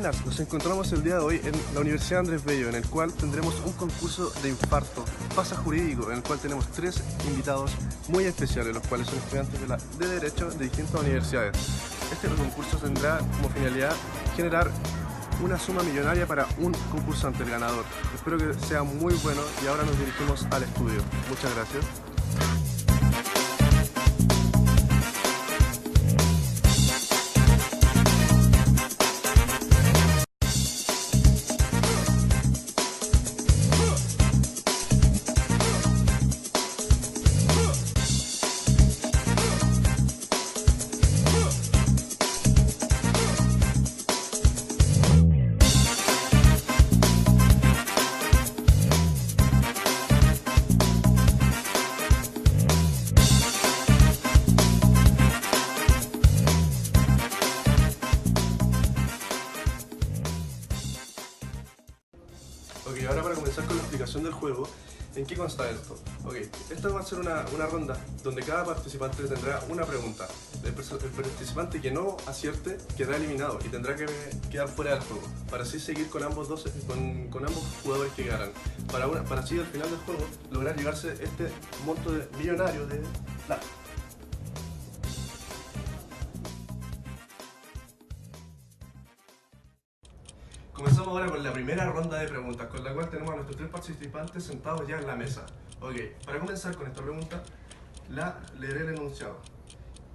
Buenas, nos encontramos el día de hoy en la Universidad Andrés Bello, en el cual tendremos un concurso de infarto, pasa jurídico, en el cual tenemos 3 invitados muy especiales, los cuales son estudiantes de Derecho de distintas universidades. Este concurso tendrá como finalidad generar una suma millonaria para un concursante, el ganador. Espero que sea muy bueno y ahora nos dirigimos al estudio. Muchas gracias. Ok, ahora para comenzar con la explicación del juego, ¿en qué consta esto? Ok, esta va a ser una ronda donde cada participante tendrá una pregunta. El participante que no acierte quedará eliminado y tendrá que quedar fuera del juego, para así seguir con ambos jugadores que quedarán. Para así al final del juego lograr llevarse este monto millonario de plata. Comenzamos ahora con la primera ronda de preguntas, con la cual tenemos a nuestros 3 participantes sentados ya en la mesa. Ok, para comenzar con esta pregunta, leeré el enunciado.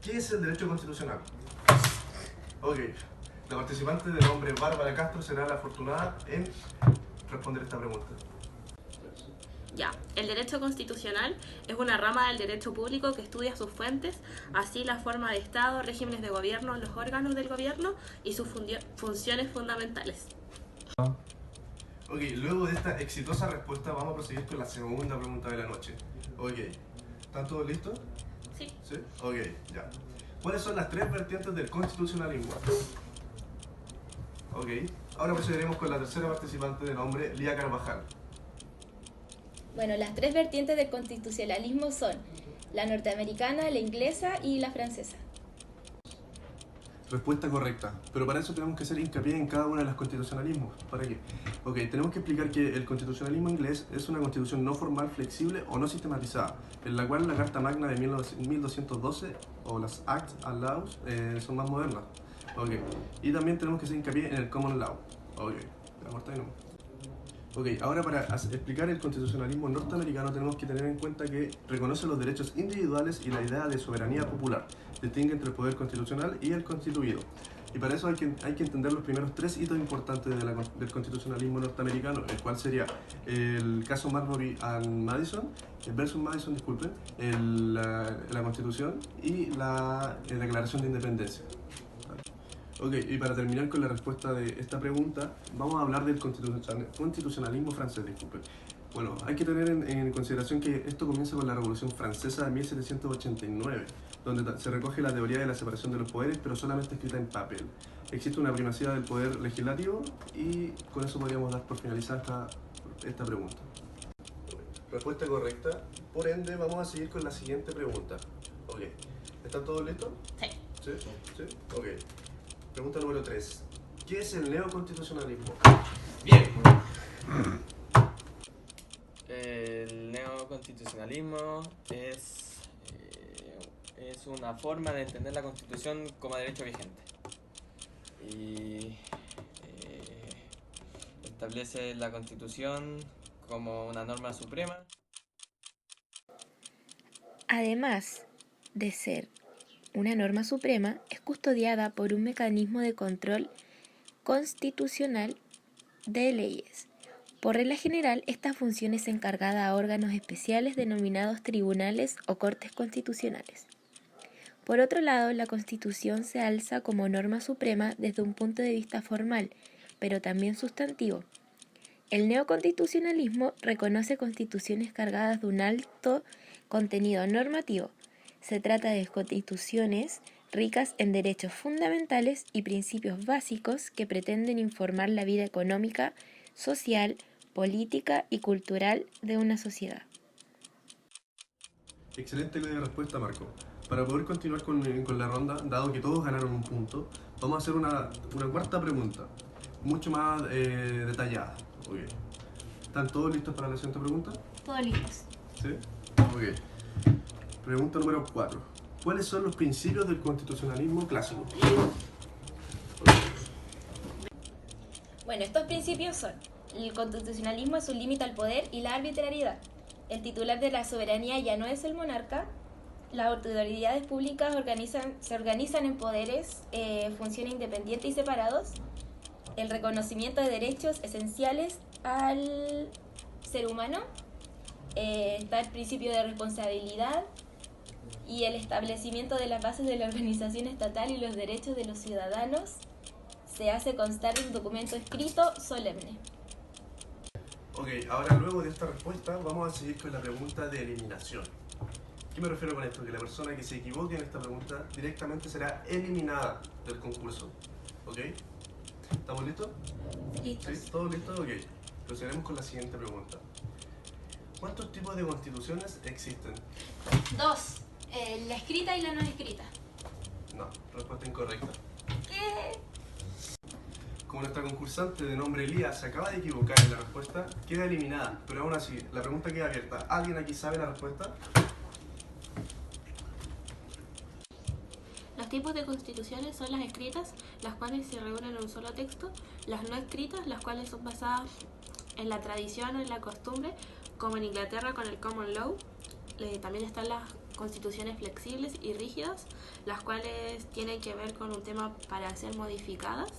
¿Qué es el derecho constitucional? Ok, la participante de nombre Bárbara Castro será la afortunada en responder esta pregunta. Ya, el derecho constitucional es una rama del derecho público que estudia sus fuentes, así la forma de Estado, regímenes de gobierno, los órganos del gobierno y sus funciones fundamentales. Ok, luego de esta exitosa respuesta vamos a proseguir con la segunda pregunta de la noche. Ok, ¿están todos listos? Sí. ¿Sí? Ok, ya. ¿Cuáles son las 3 vertientes del constitucionalismo? Ok, ahora procederemos con la tercera participante de nombre Lía Carvajal. Bueno, las 3 vertientes del constitucionalismo son la norteamericana, la inglesa y la francesa. Respuesta correcta, pero para eso tenemos que hacer hincapié en cada uno de los constitucionalismos. ¿Para qué? Ok, tenemos que explicar que el constitucionalismo inglés es una constitución no formal, flexible o no sistematizada, en la cual la Carta Magna de 1212 o las Acts and Laws son más modernas. Ok, y también tenemos que hacer hincapié en el Common Law. Ok, Ok, ahora para explicar el constitucionalismo norteamericano tenemos que tener en cuenta que reconoce los derechos individuales y la idea de soberanía popular, distingue entre el poder constitucional y el constituido. Y para eso hay que entender los primeros 3 hitos importantes del constitucionalismo norteamericano, el cual sería el caso Marbury and Madison, versus Madison, disculpen, la Constitución y la Declaración de Independencia. Ok, y para terminar con la respuesta de esta pregunta, vamos a hablar del constitucionalismo francés, disculpen. Bueno, hay que tener en consideración que esto comienza con la Revolución Francesa de 1789, donde se recoge la teoría de la separación de los poderes, pero solamente escrita en papel. Existe una primacía del poder legislativo y con eso podríamos dar por finalizada esta pregunta. Respuesta correcta. Por ende, vamos a seguir con la siguiente pregunta. Ok, ¿están todos listos? Sí. ¿Sí? ¿Sí? Ok. Pregunta número 3. ¿Qué es el neoconstitucionalismo? Bien. El neoconstitucionalismo es una forma de entender la Constitución como derecho vigente. Y establece la Constitución como una norma suprema. Además de ser una norma suprema, es custodiada por un mecanismo de control constitucional de leyes. Por regla general, esta función es encargada a órganos especiales denominados tribunales o cortes constitucionales. Por otro lado, la Constitución se alza como norma suprema desde un punto de vista formal, pero también sustantivo. El neoconstitucionalismo reconoce constituciones cargadas de un alto contenido normativo. Se trata de constituciones ricas en derechos fundamentales y principios básicos que pretenden informar la vida económica, social, política y cultural de una sociedad. Excelente respuesta, Marco. Para poder continuar con la ronda, dado que todos ganaron un punto, vamos a hacer una cuarta pregunta. mucho más detallada. Okay. ¿Están todos listos para la siguiente pregunta? Todos listos. ¿Sí? Ok. Pregunta número 4. ¿Cuáles son los principios del constitucionalismo clásico? Bueno, estos principios son: el constitucionalismo es un límite al poder y la arbitrariedad. El titular de la soberanía ya no es el monarca. Las autoridades públicas se organizan en poderes, funciones independientes y separados. El reconocimiento de derechos esenciales al ser humano. Está el principio de responsabilidad y el establecimiento de las bases de la organización estatal y los derechos de los ciudadanos se hace constar en un documento escrito solemne. Ok, ahora luego de esta respuesta vamos a seguir con la pregunta de eliminación. ¿Qué me refiero con esto? Que la persona que se equivoque en esta pregunta directamente será eliminada del concurso. ¿Ok? ¿Estamos listos? Listos. ¿Sí? ¿Todos listos? Ok. Procederemos con la siguiente pregunta. ¿Cuántos tipos de constituciones existen? 2. La escrita y la no escrita. No, respuesta incorrecta. ¿Qué? Como nuestra concursante de nombre Elías se acaba de equivocar en la respuesta, queda eliminada. Pero aún así, la pregunta queda abierta. ¿Alguien aquí sabe la respuesta? Los tipos de constituciones son las escritas, las cuales se reúnen en un solo texto, las no escritas, las cuales son basadas en la tradición o en la costumbre, como en Inglaterra con el Common Law. También están las constituciones flexibles y rígidas, las cuales tienen que ver con un tema para ser modificadas,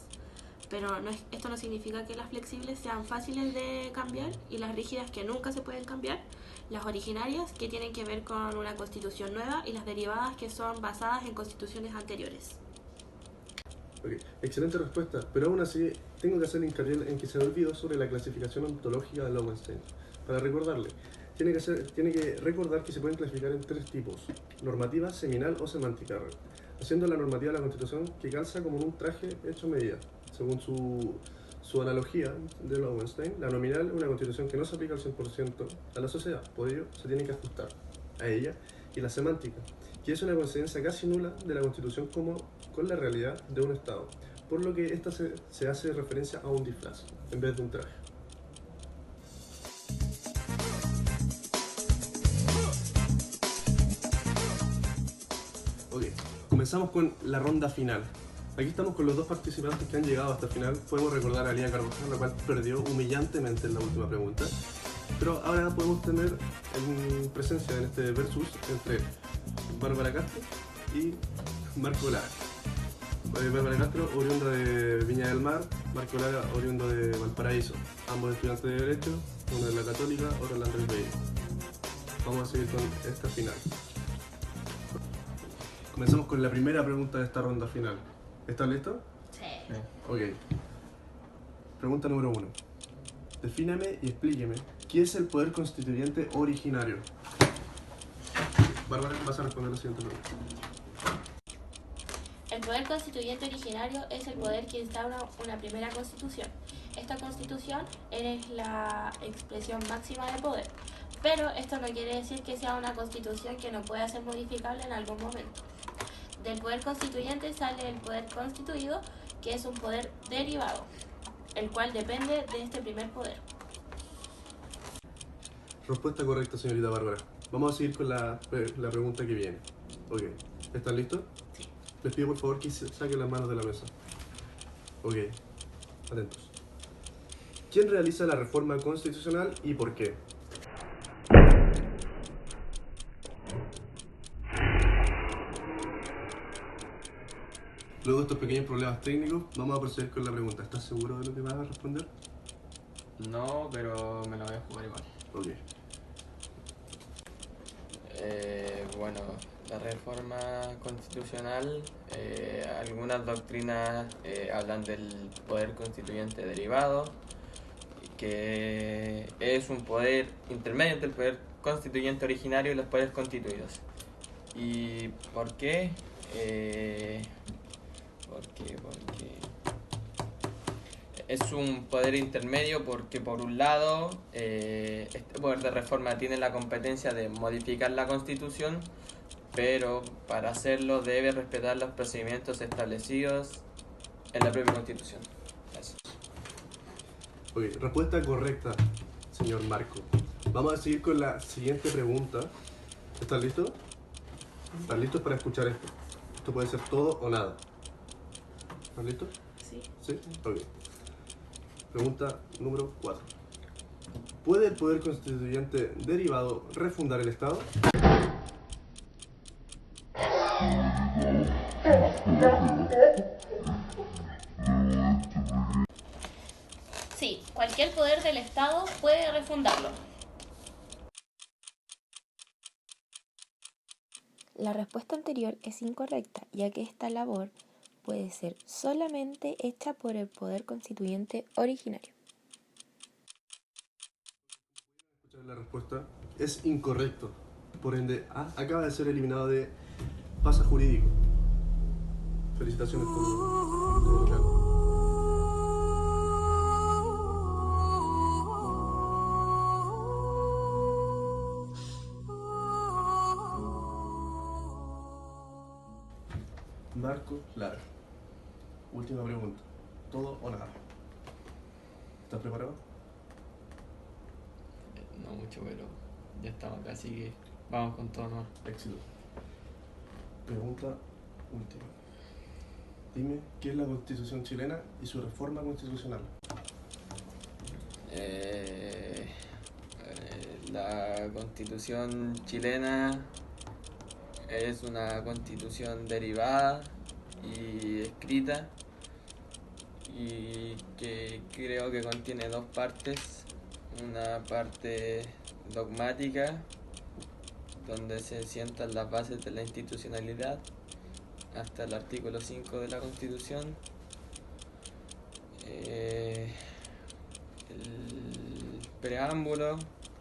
pero esto no significa que las flexibles sean fáciles de cambiar y las rígidas que nunca se pueden cambiar. Las originarias, que tienen que ver con una constitución nueva, y las derivadas, que son basadas en constituciones anteriores. Okay. Excelente respuesta, pero aún así tengo que hacer hincapié en que se me olvidó sobre la clasificación ontológica de Lowenstein. Para recordarle, tiene que recordar que se pueden clasificar en 3 tipos: normativa, seminal o semántica, haciendo la normativa de la Constitución que calza como un traje hecho a medida, según su analogía de Lowenstein. La nominal es una Constitución que no se aplica al 100% a la sociedad, por ello se tiene que ajustar a ella. Y la semántica, que es una coincidencia casi nula de la Constitución con la realidad de un Estado, por lo que esta se hace referencia a un disfraz en vez de un traje. Ok, comenzamos con la ronda final. Aquí estamos con los 2 participantes que han llegado hasta el final. Podemos recordar a Lía Carvajal, la cual perdió humillantemente en la última pregunta. Pero ahora podemos tener presencia en este versus entre Bárbara Castro y Marco Lara. Bárbara Castro, oriunda de Viña del Mar; Marco Lara, oriundo de Valparaíso. Ambos estudiantes de Derecho, uno en la Católica, otro en la Andrés Bello. Vamos a seguir con esta final. Comenzamos con la primera pregunta de esta ronda final. ¿Estás listo? Sí. Ok. Pregunta número 1. Defíname y explíqueme qué es el poder constituyente originario. Bárbara, vas a responder la siguiente pregunta. El poder constituyente originario es el poder que instaura una primera constitución. Esta constitución es la expresión máxima de poder, pero esto no quiere decir que sea una constitución que no pueda ser modificable en algún momento. Del poder constituyente sale el poder constituido, que es un poder derivado, el cual depende de este primer poder. Respuesta correcta, señorita Bárbara. Vamos a seguir con la pregunta que viene. Ok. ¿Están listos? Sí. Les pido por favor que saquen las manos de la mesa. Ok. Atentos. ¿Quién realiza la reforma constitucional y por qué? Luego de estos pequeños problemas técnicos, vamos a proceder con la pregunta. ¿Estás seguro de lo que vas a responder? No, pero me la voy a jugar igual. Ok. Bueno, la reforma constitucional, algunas doctrinas hablan del poder constituyente derivado, que es un poder intermedio entre el poder constituyente originario y los poderes constituidos. ¿Y por qué? Porque es un poder intermedio porque, por un lado, este poder de reforma tiene la competencia de modificar la Constitución, pero para hacerlo debe respetar los procedimientos establecidos en la propia Constitución. Gracias. Ok, respuesta correcta, señor Marco. Vamos a seguir con la siguiente pregunta. ¿Estás listo? ¿Están listos para escuchar esto? Esto puede ser todo o nada. ¿Están listos? Sí. ¿Sí? Ok. Pregunta número 4. ¿Puede el poder constituyente derivado refundar el Estado? Sí, cualquier poder del Estado puede refundarlo. La respuesta anterior es incorrecta, ya que esta labor puede ser solamente hecha por el poder constituyente originario. Escuchar la respuesta es incorrecto. Por ende, acaba de ser eliminado de pasa jurídico. Felicitaciones por todo lo que hago. Marco Lara. Última pregunta. ¿Todo o nada? ¿Estás preparado? No mucho, pero ya estamos acá, así que vamos con todo, ¿no? Éxito. Pregunta última. Dime, ¿qué es la Constitución chilena y su reforma constitucional? La Constitución chilena es una constitución derivada y escrita y que creo que contiene dos partes. Una parte dogmática, donde se sientan las bases de la institucionalidad hasta el artículo 5 de la Constitución. El preámbulo,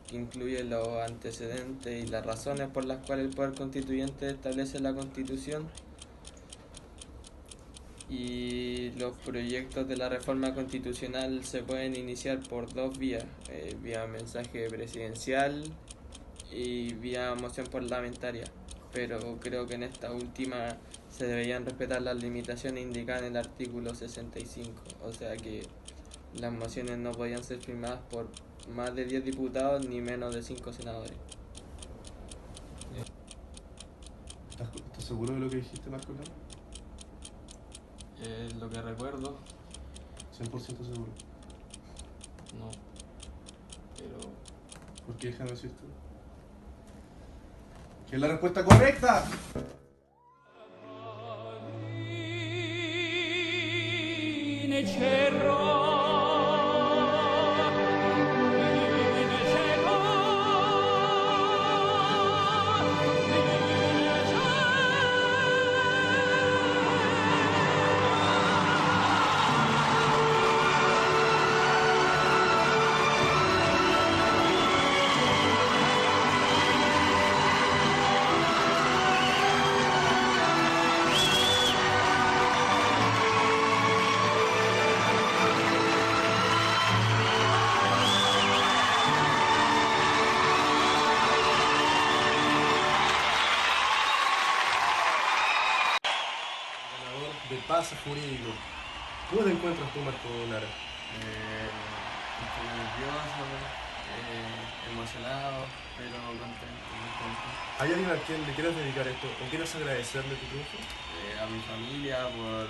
que incluye los antecedentes y las razones por las cuales el poder constituyente establece la Constitución, y los proyectos de la reforma constitucional se pueden iniciar por dos vías, vía mensaje presidencial y vía moción parlamentaria, pero creo que en esta última se deberían respetar las limitaciones indicadas en el artículo 65, o sea que las mociones no podían ser firmadas por más de 10 diputados ni menos de 5 senadores. ¿Estás seguro de lo que dijiste, Marco Lara? Es lo que recuerdo. 100% seguro. No, pero... ¿Por qué déjame decirte? ¡Que es la respuesta correcta! De pase jurídico. ¿Cómo te encuentras tú, Marco Lara? Estoy nervioso, emocionado, pero contento, muy contento. ¿Hay alguien a quien le quieras dedicar esto o quieras agradecerle tu triunfo? A mi familia por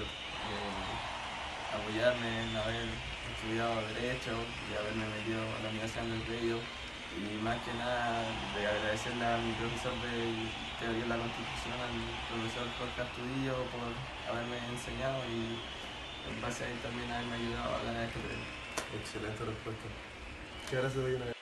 apoyarme en haber estudiado Derecho y haberme metido a la Universidad del Bello, y más que nada de agradecerle a mi profesor de Teoría de la Constitución, al profesor Jorge Astudillo, por haberme enseñado y en base a él también haberme ayudado a ganar este premio. Excelente respuesta. ¿Qué ahora se doy una